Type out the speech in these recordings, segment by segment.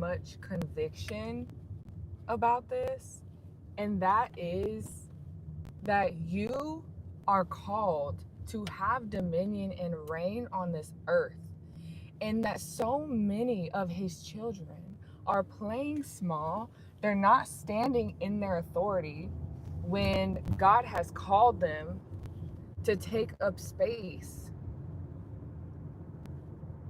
much conviction about this, and that is that you are called to have dominion and reign on this earth, and that so many of his children are playing small. They're not standing in their authority when God has called them to take up space.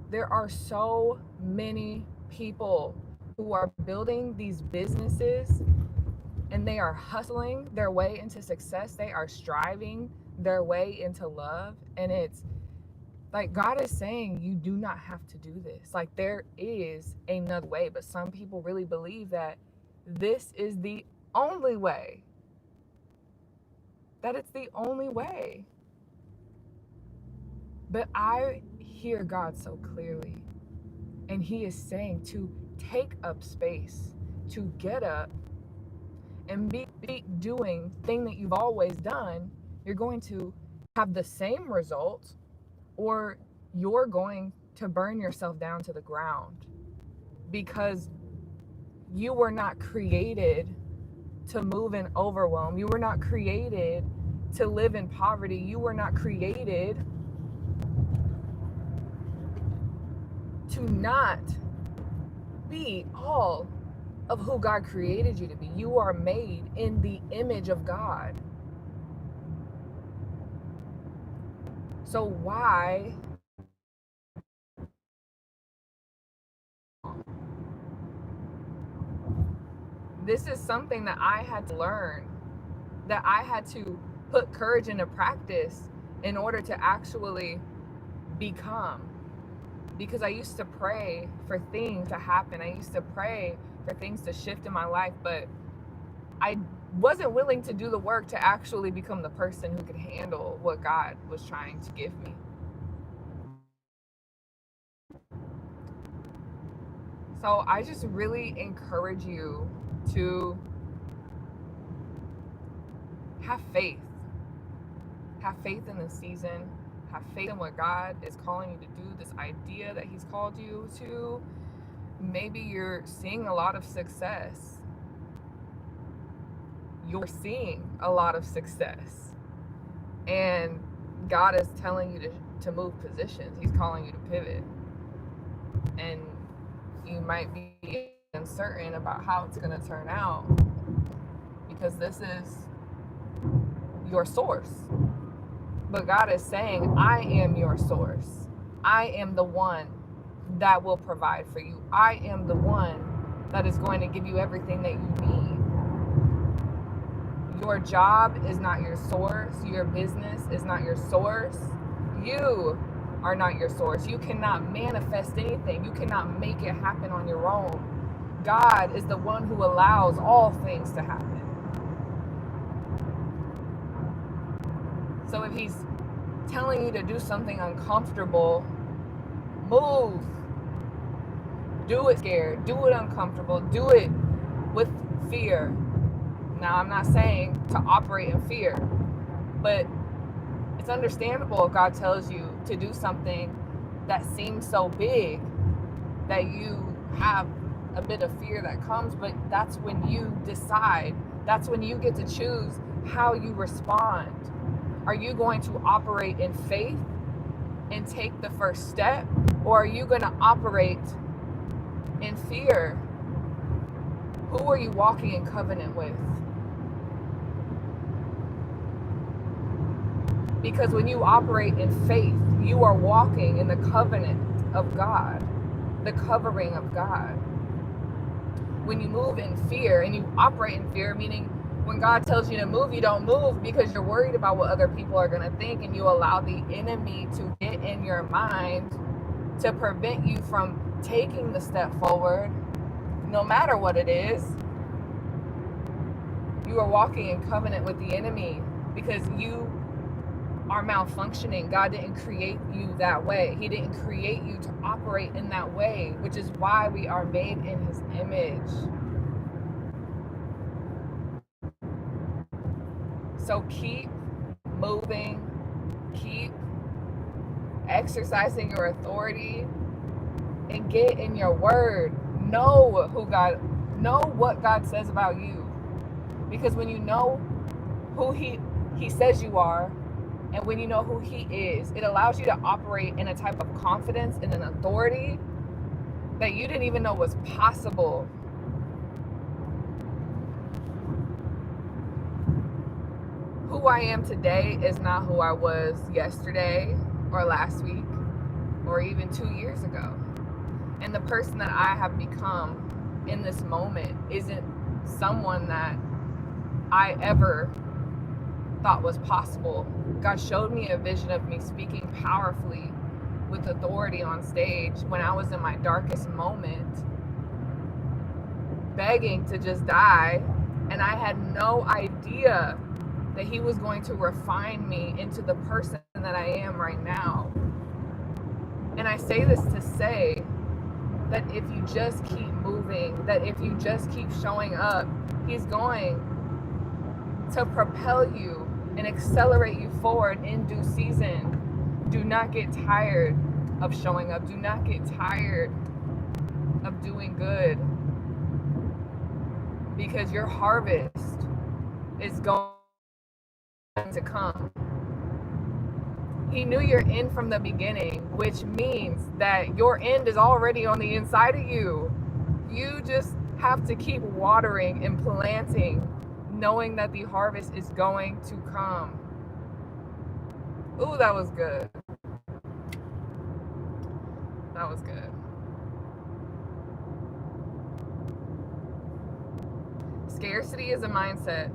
There are so many people who are building these businesses, and they are hustling their way into success. They are striving their way into love. And it's like God is saying, you do not have to do this. Like, there is another way. But some people really believe that this is the only way, that it's the only way. But I hear God so clearly. And he is saying to take up space, to get up and be doing the thing that you've always done. You're going to have the same results, or you're going to burn yourself down to the ground, because you were not created to move in overwhelm. You were not created to live in poverty. You were not created to not be all of who God created you to be. You are made in the image of God. So why this is something that I had to learn, that I had to put courage into practice in order to actually become. Because I used to pray for things to happen. I used to pray for things to shift in my life, but I wasn't willing to do the work to actually become the person who could handle what God was trying to give me. So I just really encourage you to have faith. Have faith in this season. Have faith in what God is calling you to do, this idea that he's called you to. Maybe you're seeing a lot of success. You're seeing a lot of success. And God is telling you to move positions. He's calling you to pivot. And you might be uncertain about how it's going to turn out, because this is your source. But God is saying, I am your source. I am the one that will provide for you. I am the one that is going to give you everything that you need. Your job is not your source. Your business is not your source. You are not your source. You cannot manifest anything. You cannot make it happen on your own. God is the one who allows all things to happen. So if he's telling you to do something uncomfortable, move. Do it scared. Do it uncomfortable. Do it with fear. Now, I'm not saying to operate in fear, but it's understandable if God tells you to do something that seems so big that you have a bit of fear that comes, but that's when you decide. That's when you get to choose how you respond. Are you going to operate in faith and take the first step, or are you going to operate in fear? Who are you walking in covenant with? Because when you operate in faith, you are walking in the covenant of God, the covering of God. When you move in fear and you operate in fear, meaning when God tells you to move, you don't move because you're worried about what other people are going to think, and you allow the enemy to get in your mind to prevent you from taking the step forward, no matter what it is. You are walking in covenant with the enemy because you are malfunctioning. God didn't create you that way. He didn't create you to operate in that way, which is why we are made in his image. So keep moving, keep exercising your authority, and get in your word. Know what God says about you. Because when you know who he says you are, and when you know who he is, it allows you to operate in a type of confidence and an authority that you didn't even know was possible. Who I am today is not who I was yesterday or last week or even 2 years ago. And the person that I have become in this moment isn't someone that I ever thought was possible. God showed me a vision of me speaking powerfully with authority on stage when I was in my darkest moment, begging to just die, and I had no idea that he was going to refine me into the person that I am right now. And I say this to say that if you just keep moving, that if you just keep showing up, he's going to propel you and accelerate you forward in due season. Do not get tired of showing up. Do not get tired of doing good, because your harvest is going to come. He knew your end from the beginning, which means that your end is already on the inside of you. You just have to keep watering and planting, knowing that the harvest is going to come. Ooh, that was good. That was good. Scarcity is a mindset.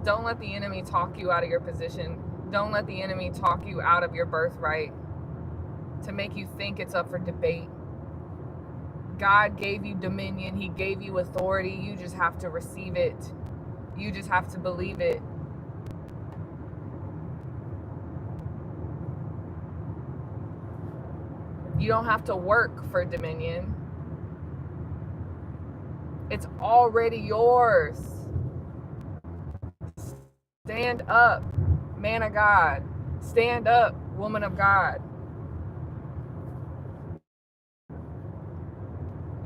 Don't let the enemy talk you out of your position. Don't let the enemy talk you out of your birthright to make you think it's up for debate. God gave you dominion. He gave you authority. You just have to receive it. You just have to believe it. You don't have to work for dominion. It's already yours. Stand up, man of God. Stand up, woman of God.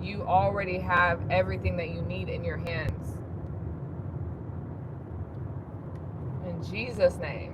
You already have everything that you need in your hands. In Jesus' name.